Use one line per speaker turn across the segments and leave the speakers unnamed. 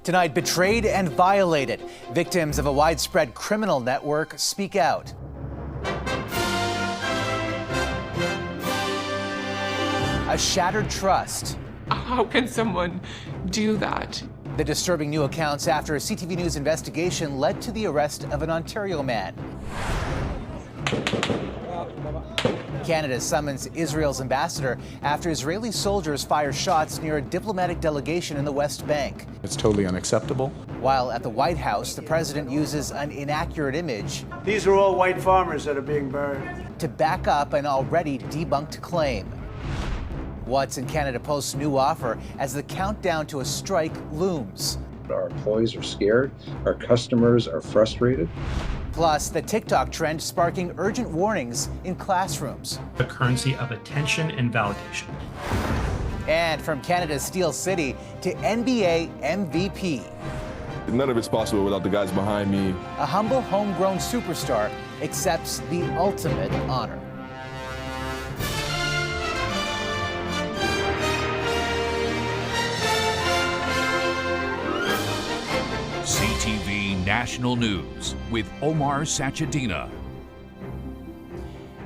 Tonight, betrayed and violated. Victims of a widespread criminal network speak out. A shattered trust.
How can someone do that?
The disturbing new accounts after a CTV News investigation led to the arrest of an Ontario man. Canada summons Israel's ambassador after Israeli soldiers fire shots near a diplomatic delegation in the West Bank.
It's totally unacceptable.
While at the White House, the president uses an inaccurate image.
These are all white farmers that are being burned.
To back up an already debunked claim. What's in Canada Post's new offer as the countdown to a strike looms.
Our employees are scared. Our customers are frustrated.
Plus, the TikTok trend sparking urgent warnings in classrooms.
The currency of attention and validation.
And from Canada's Steel City to NBA MVP.
None of it's possible without the guys behind me.
A humble homegrown superstar accepts the ultimate honor.
CTV National News with Omar Sachedina.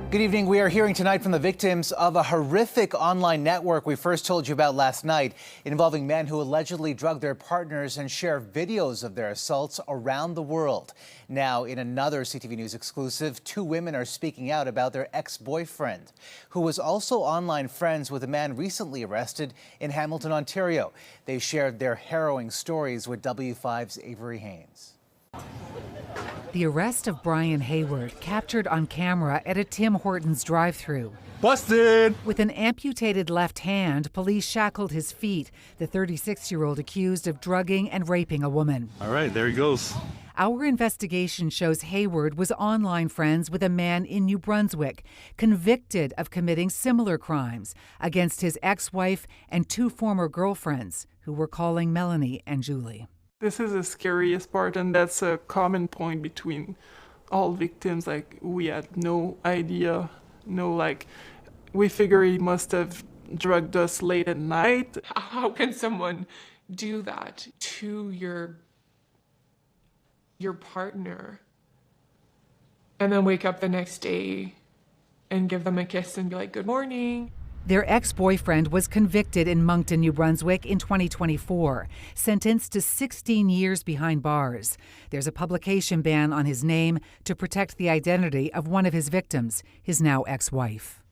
Good evening. We are hearing tonight from the victims of a horrific online network we first told you about last night, involving men who allegedly drug their partners and share videos of their assaults around the world. Now, in another CTV News exclusive, two women are speaking out about their ex-boyfriend, who was also online friends with a man recently arrested in Hamilton, Ontario. They shared their harrowing stories with W5's Avery Haynes.
The arrest of Brian Hayward, captured on camera at a Tim Hortons drive-thru.
Busted!
With an amputated left hand, police shackled his feet, the 36-year-old accused of drugging and raping a woman.
All right, there he goes.
Our investigation shows Hayward was online friends with a man in New Brunswick, convicted of committing similar crimes against his ex-wife and two former girlfriends, who we're calling Melanie and Julie.
This is the scariest part, and that's a common point between all victims. Like, we had no idea, we figure he must have drugged us late at night. How can someone do that to your partner and then wake up the next day and give them a kiss and be like, good morning?
Their ex-boyfriend was convicted in Moncton, New Brunswick in 2024, sentenced to 16 years behind bars. There's a publication ban on his name to protect the identity of one of his victims, his now ex-wife.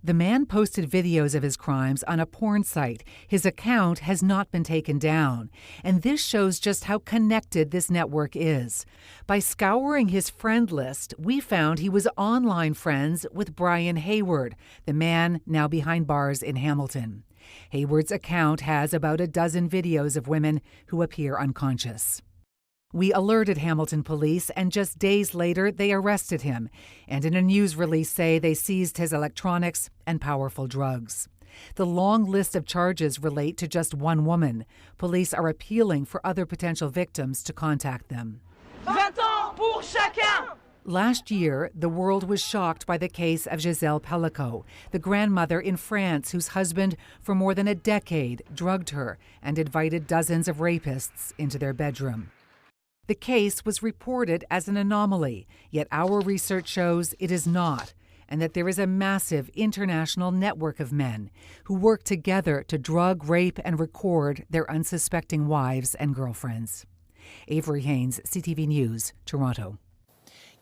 The man posted videos of his crimes on a porn site. His account has not been taken down, and this shows just how connected this network is. By scouring his friend list, we found he was online friends with Brian Hayward, the man now behind bars in Hamilton. Hayward's account has about a dozen videos of women who appear unconscious. We alerted Hamilton police, and just days later, they arrested him, and in a news release say they seized his electronics and powerful drugs. The long list of charges relate to just one woman. Police are appealing for other potential victims to contact them.
20 ans pour chacun!
Last year, the world was shocked by the case of Gisèle Pellico, the grandmother in France whose husband, for more than a decade, drugged her and invited dozens of rapists into their bedroom. The case was reported as an anomaly, yet our research shows it is not, and that there is a massive international network of men who work together to drug, rape, and record their unsuspecting wives and girlfriends. Avery Haynes, CTV News, Toronto.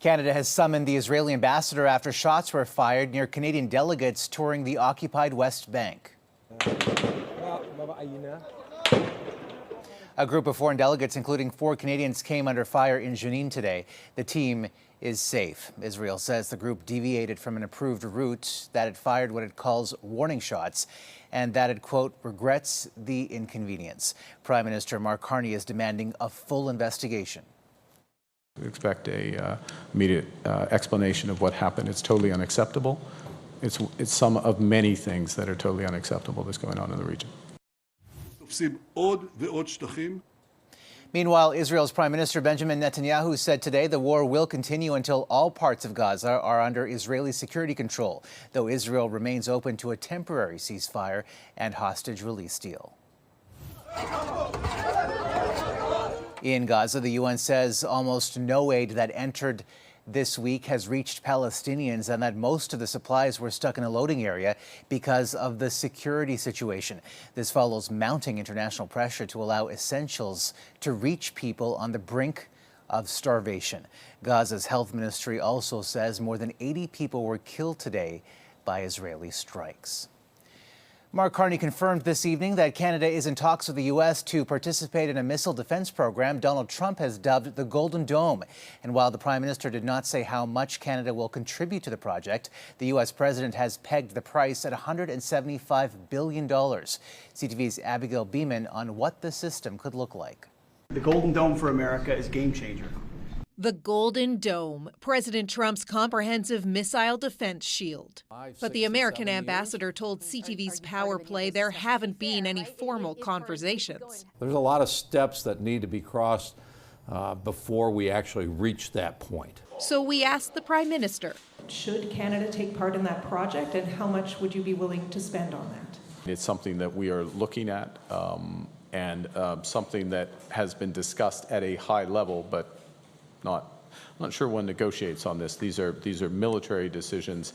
Canada has summoned the Israeli ambassador after shots were fired near Canadian delegates touring the occupied West Bank. A group of foreign delegates, including 4 Canadians, came under fire in Jenin today. The team is safe. Israel says the group deviated from an approved route, that it fired what it calls warning shots, and that it, quote, regrets the inconvenience. Prime Minister Mark Carney is demanding a full investigation.
We expect a immediate explanation of what happened. It's totally unacceptable. It's some of many things that are totally unacceptable that's going on in the region.
Meanwhile, Israel's Prime Minister Benjamin Netanyahu said today the war will continue until all parts of Gaza are under Israeli security control, though Israel remains open to a temporary ceasefire and hostage release deal. In Gaza, the UN says almost no aid that entered this week has reached Palestinians and that most of the supplies were stuck in a loading area because of the security situation. This follows mounting international pressure to allow essentials to reach people on the brink of starvation. Gaza's health ministry also says more than 80 people were killed today by Israeli strikes. Mark Carney confirmed this evening that Canada is in talks with the U.S. to participate in a missile defense program Donald Trump has dubbed the Golden Dome. And while the Prime Minister did not say how much Canada will contribute to the project, the U.S. President has pegged the price at $175 billion. CTV's Abigail Beeman on what the system could look like.
The Golden Dome for America is a game changer.
The Golden Dome, President Trump's comprehensive missile defense shield. But the American ambassador told CTV's Power Play there haven't been any formal conversations.
There's a lot of steps that need to be crossed before we actually reach that point.
So we asked the Prime Minister.
Should Canada take part in that project, and how much would you be willing to spend on that?
It's something that we are looking at and something that has been discussed at a high level, but I'm not sure one negotiates on this. These are military decisions.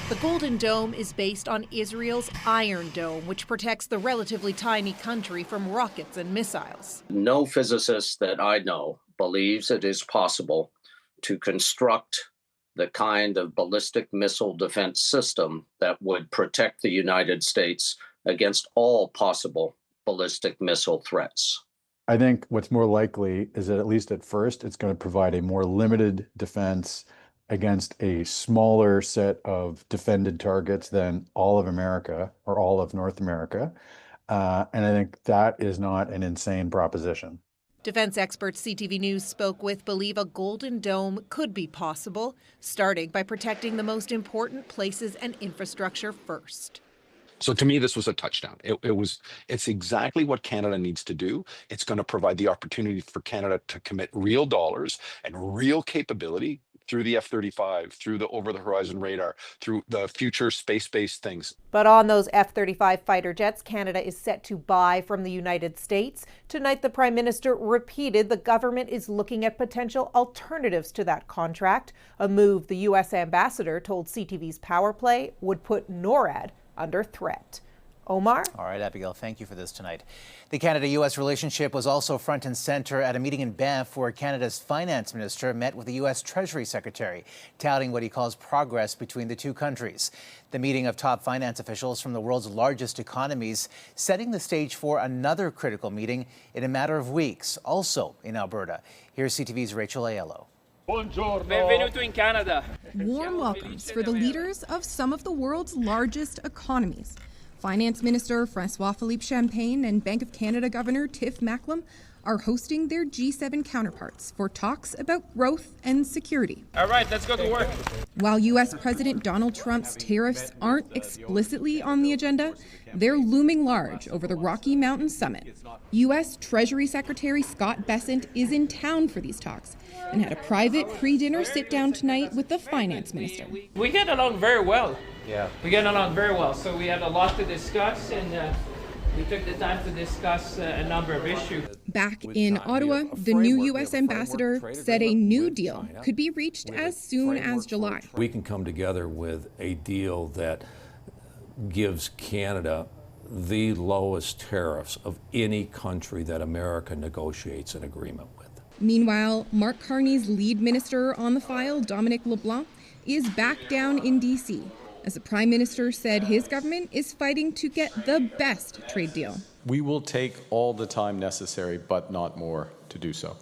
The Golden Dome is based on Israel's Iron Dome, which protects the relatively tiny country from rockets and missiles.
No physicist that I know believes it is possible to construct the kind of ballistic missile defense system that would protect the United States against all possible ballistic missile threats.
I think what's more likely is that at least at first, it's going to provide a more limited defense against a smaller set of defended targets than all of America or all of North America. And I think that is not an insane proposition.
Defense experts CTV News spoke with believe a Golden Dome could be possible, starting by protecting the most important places and infrastructure first.
So to me, this was a touchdown. It's exactly what Canada needs to do. It's going to provide the opportunity for Canada to commit real dollars and real capability through the F-35, through the over-the-horizon radar, through the future space-based things.
But on those F-35 fighter jets Canada is set to buy from the United States, tonight the Prime Minister repeated the government is looking at potential alternatives to that contract, a move the U.S. ambassador told CTV's Power Play would put NORAD under threat. Omar?
All right, Abigail, thank you for this tonight. The Canada-U.S. relationship was also front and center at a meeting in Banff where Canada's finance minister met with the U.S. Treasury Secretary, touting what he calls progress between the two countries. The meeting of top finance officials from the world's largest economies, setting the stage for another critical meeting in a matter of weeks, also in Alberta. Here's CTV's Rachel Aiello.
Benvenuto in Canada.
Warm welcomes for the leaders of some of the world's largest economies. Finance Minister François-Philippe Champagne and Bank of Canada Governor Tiff Macklem are hosting their G7 counterparts for talks about growth and security.
All right, let's go to work.
While U.S. President Donald Trump's tariffs aren't explicitly on the agenda, they're looming large over the Rocky Mountain Summit. U.S. Treasury Secretary Scott Bessent is in town for these talks and had a private pre-dinner sit-down tonight with the finance minister.
We get along very well.
Yeah.
We get along very well. So we had a lot to discuss, and we took the time to discuss a number of issues.
Back in Ottawa, the new U.S. ambassador said a new deal could be reached as soon as July.
We can come together with a deal that gives Canada the lowest tariffs of any country that America negotiates an agreement with.
Meanwhile, Mark Carney's lead minister on the file, Dominic LeBlanc, is back down in D.C. as the Prime Minister said his government is fighting to get the best trade deal.
We will take all the time necessary, but not more, to do so.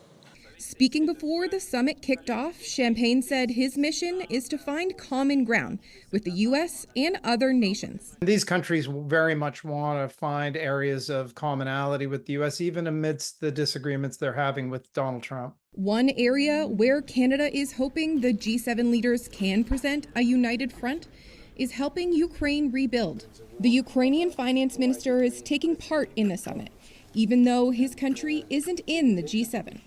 Speaking before the summit kicked off, Champagne said his mission is to find common ground with the U.S. and other nations.
These countries very much want to find areas of commonality with the U.S., even amidst the disagreements they're having with Donald Trump.
One area where Canada is hoping the G7 leaders can present a united front is helping Ukraine rebuild. The Ukrainian finance minister is taking part in the summit, even though his country isn't in the G7.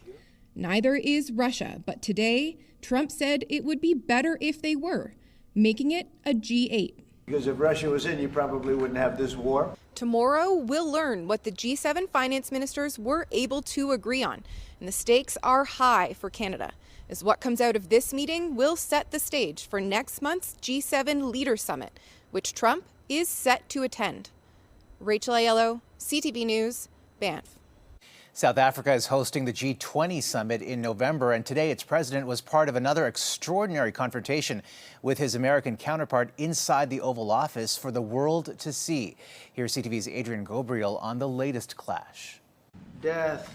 Neither is Russia, but today, Trump said it would be better if they were, making it a G8.
Because if Russia was in, you probably wouldn't have this war.
Tomorrow, we'll learn what the G7 finance ministers were able to agree on. And the stakes are high for Canada, as what comes out of this meeting will set the stage for next month's G7 Leader Summit, which Trump is set to attend. Rachel Aiello, CTV News, Banff.
South Africa is hosting the G20 summit in November, and today its president was part of another extraordinary confrontation with his American counterpart inside the Oval Office for the world to see. Here's CTV's Adrian Gabriel on the latest clash.
Death.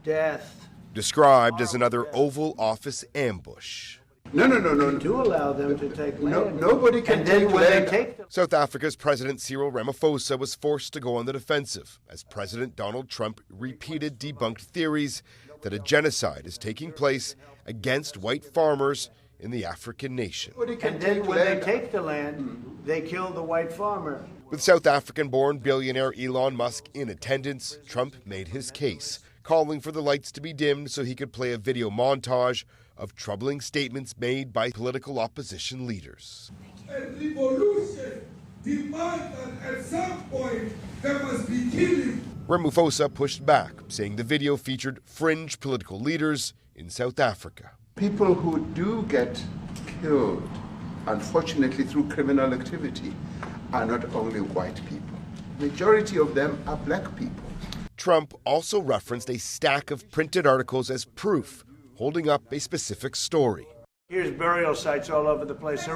Death.
Described as another Oval Office ambush.
No. Do allow them to take land. Nobody can take land.
South Africa's President Cyril Ramaphosa was forced to go on the defensive as President Donald Trump repeated debunked theories that a genocide is taking place against white farmers in the African nation.
And then when they take the land, they kill the white farmer.
With South African-born billionaire Elon Musk in attendance, Trump made his case, calling for the lights to be dimmed so he could play a video montage of troubling statements made by political opposition leaders.
A revolution demands that at some point there must be killing.
Ramaphosa pushed back, saying the video featured fringe political leaders in South Africa.
People who do get killed, unfortunately through criminal activity, are not only white people. Majority of them are black people.
Trump also referenced a stack of printed articles as proof, holding up a specific story.
Here's burial sites all over the place.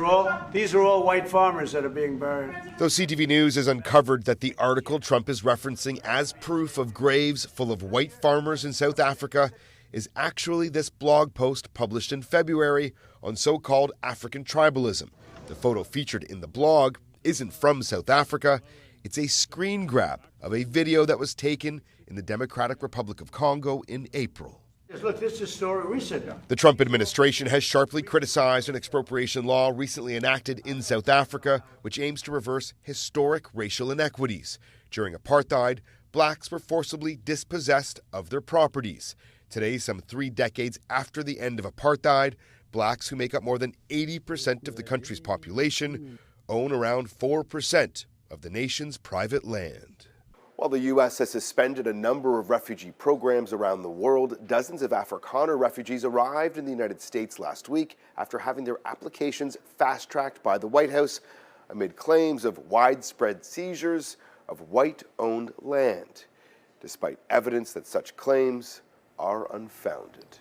These are all white farmers that are being buried.
Though CTV News has uncovered that the article Trump is referencing as proof of graves full of white farmers in South Africa is actually this blog post published in February on so-called African tribalism. The photo featured in the blog isn't from South Africa. It's a screen grab of a video that was taken in the Democratic Republic of Congo in April.
Look, this is a story recent.
The Trump administration has sharply criticized an expropriation law recently enacted in South Africa, which aims to reverse historic racial inequities. During apartheid, blacks were forcibly dispossessed of their properties. Today, some 3 decades after the end of apartheid, blacks, who make up more than 80% of the country's population, own around 4% of the nation's private land. While the U.S. has suspended a number of refugee programs around the world, dozens of Afrikaner refugees arrived in the United States last week after having their applications fast-tracked by the White House amid claims of widespread seizures of white-owned land, despite evidence that such claims are unfounded.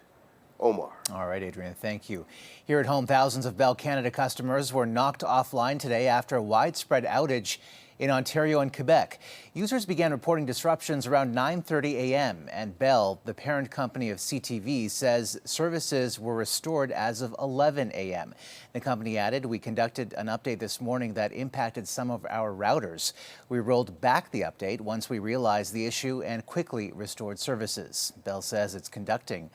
Omar.
All right, Adrian, thank you. Here at home, thousands of Bell Canada customers were knocked offline today after a widespread outage in Ontario and Quebec. Users began reporting disruptions around 9:30 a.m. and Bell, the parent company of CTV, says services were restored as of 11 a.m. The company added, "We conducted an update this morning that impacted some of our routers. We rolled back the update once we realized the issue and quickly restored services." Bell says it's conducting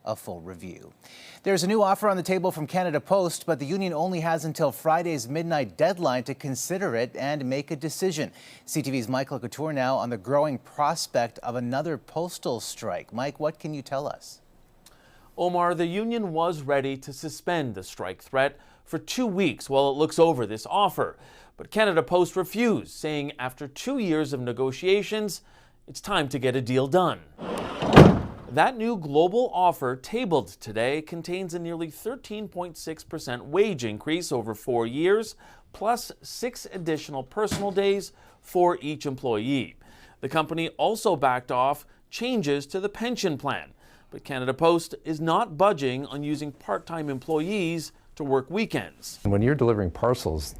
a full review. There's a new offer on the table from Canada Post, but the union only has until Friday's midnight deadline to consider it and make a decision. CTV's Michael Couture now on the growing prospect of another postal strike. Mike, what can you tell us?
Omar, the union was ready to suspend the strike threat for 2 weeks while it looks over this offer. But Canada Post refused, saying after 2 years of negotiations, it's time to get a deal done. That new global offer tabled today contains a nearly 13.6% wage increase over 4 years, plus 6 additional personal days for each employee. The company also backed off changes to the pension plan, but Canada Post is not budging on using part-time employees to work weekends.
When you're delivering parcels,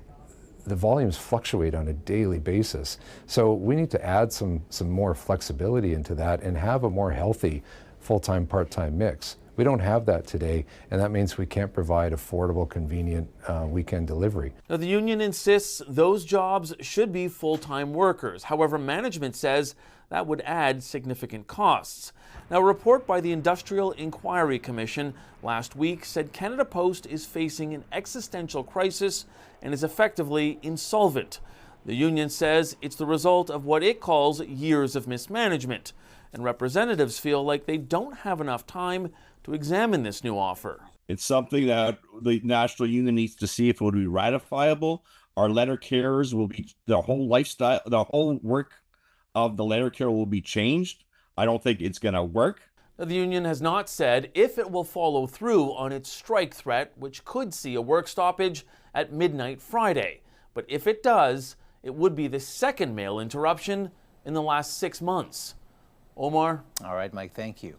the volumes fluctuate on a daily basis. So we need to add some more flexibility into that and have a more healthy full-time, part-time mix. We don't have that today, and that means we can't provide affordable, convenient weekend delivery.
Now, the union insists those jobs should be full-time workers. However, management says that would add significant costs. Now, a report by the Industrial Inquiry Commission last week said Canada Post is facing an existential crisis and is effectively insolvent. The union says it's the result of what it calls years of mismanagement, and representatives feel like they don't have enough time to examine this new offer.
It's something that the national union needs to see if it would be ratifiable
Our letter carriers will be, the whole lifestyle, the whole work of the letter carrier will be changed. I don't think it's going to work.
The union has not said if it will follow through on its strike threat, which could see a work stoppage at midnight Friday. But if it does, it would be the second mail interruption in the last 6 months. Omar?
All right, Mike, thank you.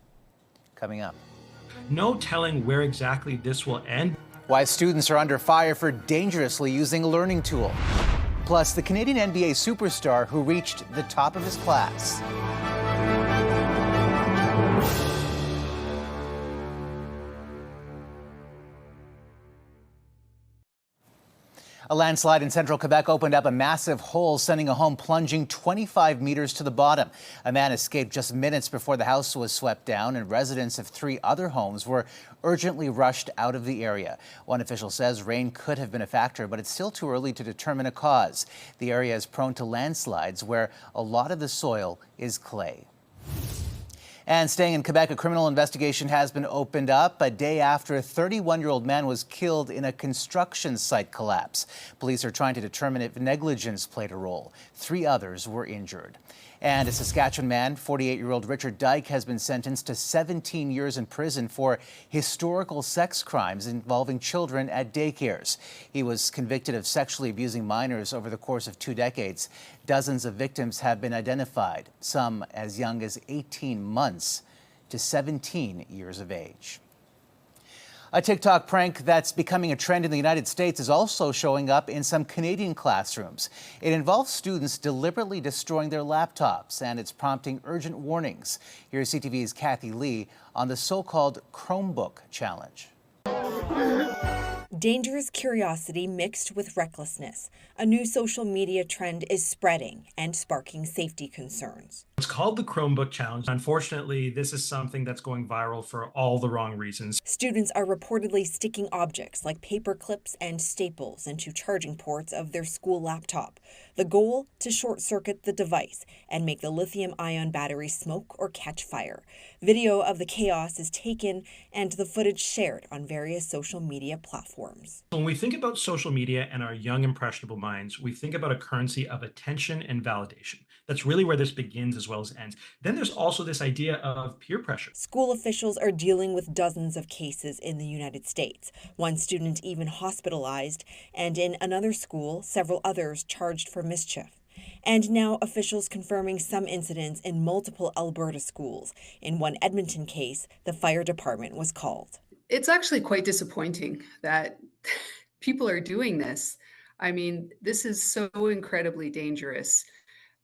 Coming up.
No telling where exactly this will end.
Why students are under fire for dangerously using a learning tool. Plus, the Canadian NBA superstar who reached the top of his class. A landslide in central Quebec opened up a massive hole, sending a home plunging 25 meters to the bottom. A man escaped just minutes before the house was swept down, and residents of 3 other homes were urgently rushed out of the area. One official says rain could have been a factor, but it's still too early to determine a cause. The area is prone to landslides where a lot of the soil is clay. And staying in Quebec, a criminal investigation has been opened up a day after a 31-year-old man was killed in a construction site collapse. Police are trying to determine if negligence played a role. 3 others were injured. And a Saskatchewan man, 48-year-old Richard Dyke, has been sentenced to 17 years in prison for historical sex crimes involving children at daycares. He was convicted of sexually abusing minors over the course of 2 decades. Dozens of victims have been identified, some as young as 18 months to 17 years of age. A TikTok prank that's becoming a trend in the United States is also showing up in some Canadian classrooms. It involves students deliberately destroying their laptops, and it's prompting urgent warnings. Here's CTV's Kathy Lee on the so-called Chromebook challenge.
Dangerous curiosity mixed with recklessness. A new social media trend is spreading and sparking safety concerns.
It's called the Chromebook Challenge. Unfortunately, this is something that's going viral for all the wrong reasons.
Students are reportedly sticking objects like paper clips and staples into charging ports of their school laptop. The goal? To short-circuit the device and make the lithium-ion battery smoke or catch fire. Video of the chaos is taken and the footage shared on various social media platforms.
When we think about social media and our young, impressionable minds, we think about a currency of attention and validation. That's really where this begins as well as ends. Then there's also this idea of peer pressure.
School officials are dealing with dozens of cases in the United States. One student even hospitalized, and in another school, several others charged for mischief. And now officials confirming some incidents in multiple Alberta schools. In one Edmonton case, the fire department was called.
It's actually quite disappointing that people are doing this. I mean, this is so incredibly dangerous.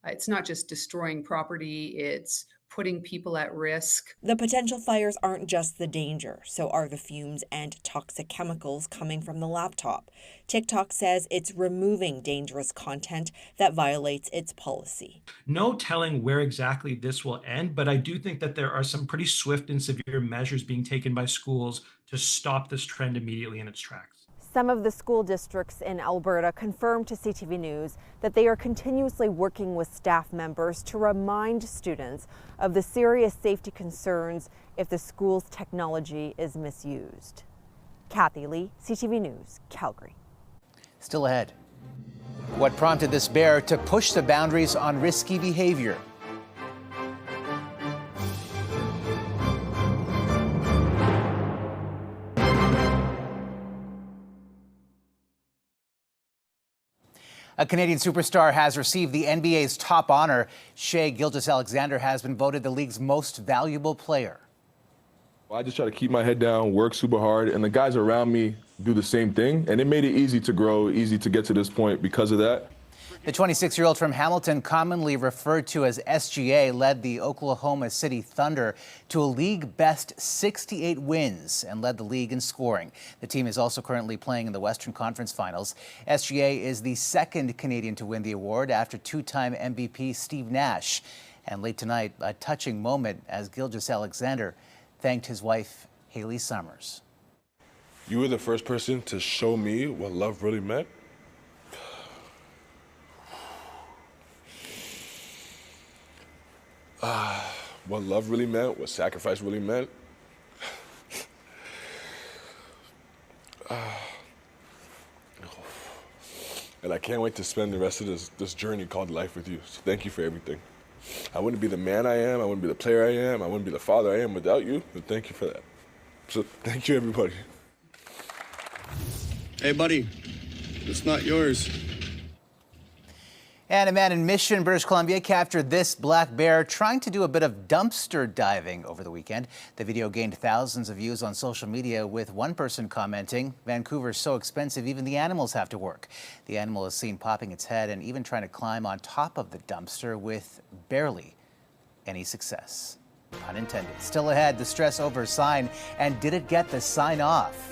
It's not just destroying property, it's putting people at risk.
The potential fires aren't just the danger, so are the fumes and toxic chemicals coming from the laptop. TikTok says it's removing dangerous content that violates its policy.
No telling where exactly this will end, but I do think that there are some pretty swift and severe measures being taken by schools to stop this trend immediately in its tracks.
Some of the school districts in Alberta confirmed to CTV News that they are continuously working with staff members to remind students of the serious safety concerns if the school's technology is misused. Kathy Lee, CTV News, Calgary.
Still ahead. What prompted this bear to push the boundaries on risky behavior? A Canadian superstar has received the NBA's top honor. Shai Gilgeous-Alexander has been voted the league's most valuable player.
I just try to keep my head down, work super hard, and the guys around me do the same thing. And it made it easy to grow, easy to get to this point because of that.
The 26-year-old from Hamilton, commonly referred to as SGA, led the Oklahoma City Thunder to a league-best 68 wins and led the league in scoring. The team is also currently playing in the Western Conference Finals. SGA is the second Canadian to win the award after 2-time MVP Steve Nash. And late tonight, a touching moment as Gilgeous-Alexander thanked his wife, Haley Summers.
You were the first person to show me what love really meant. What love really meant, what sacrifice really meant. and I can't wait to spend the rest of this journey called life with you. So thank you for everything. I wouldn't be the man I am, I wouldn't be the player I am, I wouldn't be the father I am without you, but thank you for that. So thank you, everybody.
Hey, buddy, it's not yours.
And a man in Mission, British Columbia, captured this black bear trying to do a bit of dumpster diving over the weekend. The video gained thousands of views on social media, with one person commenting, "Vancouver's so expensive, even the animals have to work." The animal is seen popping its head and even trying to climb on top of the dumpster with barely any success. Pun intended. Still ahead, the stress over sign, and did it get the sign off?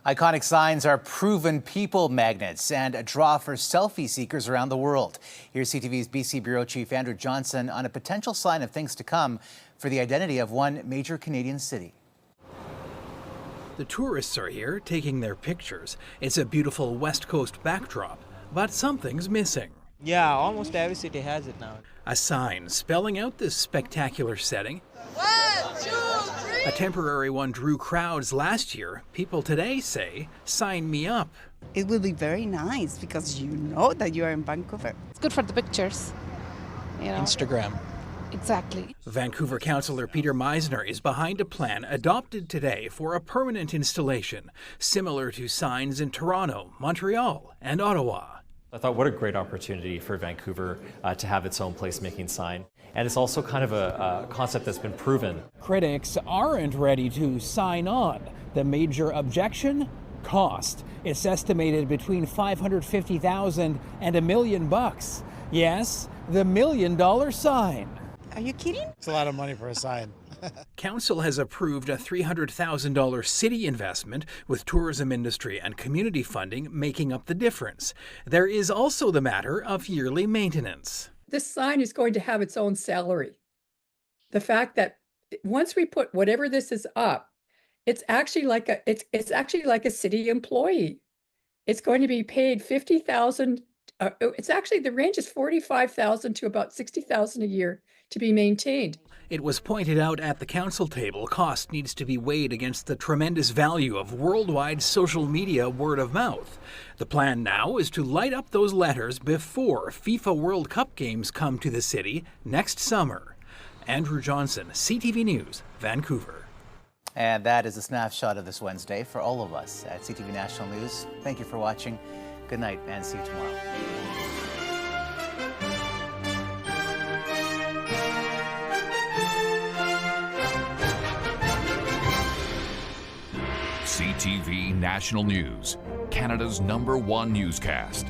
Iconic signs are proven people magnets and a draw for selfie seekers around the world. Here's CTV's BC Bureau Chief Andrew Johnson on a potential sign of things to come for the identity of one major Canadian city.
The tourists are here taking their pictures. It's a beautiful West Coast backdrop, but something's missing.
Yeah, almost every city has it now.
A sign spelling out this spectacular setting.
1, 2, 3.
A temporary one drew crowds last year. People today say, "Sign me up."
It will be very nice because you know that you are in Vancouver.
It's good for the pictures. You know?
Instagram.
Exactly.
Vancouver Councillor Peter Meisner is behind a plan adopted today for a permanent installation, similar to signs in Toronto, Montreal, and Ottawa.
I thought, what a great opportunity for Vancouver to have its own placemaking sign. And it's also kind of a concept that's been proven.
Critics aren't ready to sign on. The major objection? Cost. It's estimated between $550,000 and $1 million. Yes, the $1 million sign.
Are you kidding?
It's a lot of money for a sign.
Council has approved a $300,000 city investment, with tourism industry and community funding making up the difference. There is also the matter of yearly maintenance.
This sign is going to have its own salary. The fact that once we put whatever this is up, it's actually like a city employee. It's going to be paid $50,000. It's actually, the range is $45,000 to about $60,000 a year to be maintained.
It was pointed out at the council table, cost needs to be weighed against the tremendous value of worldwide social media word of mouth. The plan now is to light up those letters before FIFA World Cup games come to the city next summer. Andrew Johnson, CTV News, Vancouver.
And that is a snapshot of this Wednesday. For all of us at CTV National News, thank you for watching. Good night and see you tomorrow.
CTV National News, Canada's #1 newscast.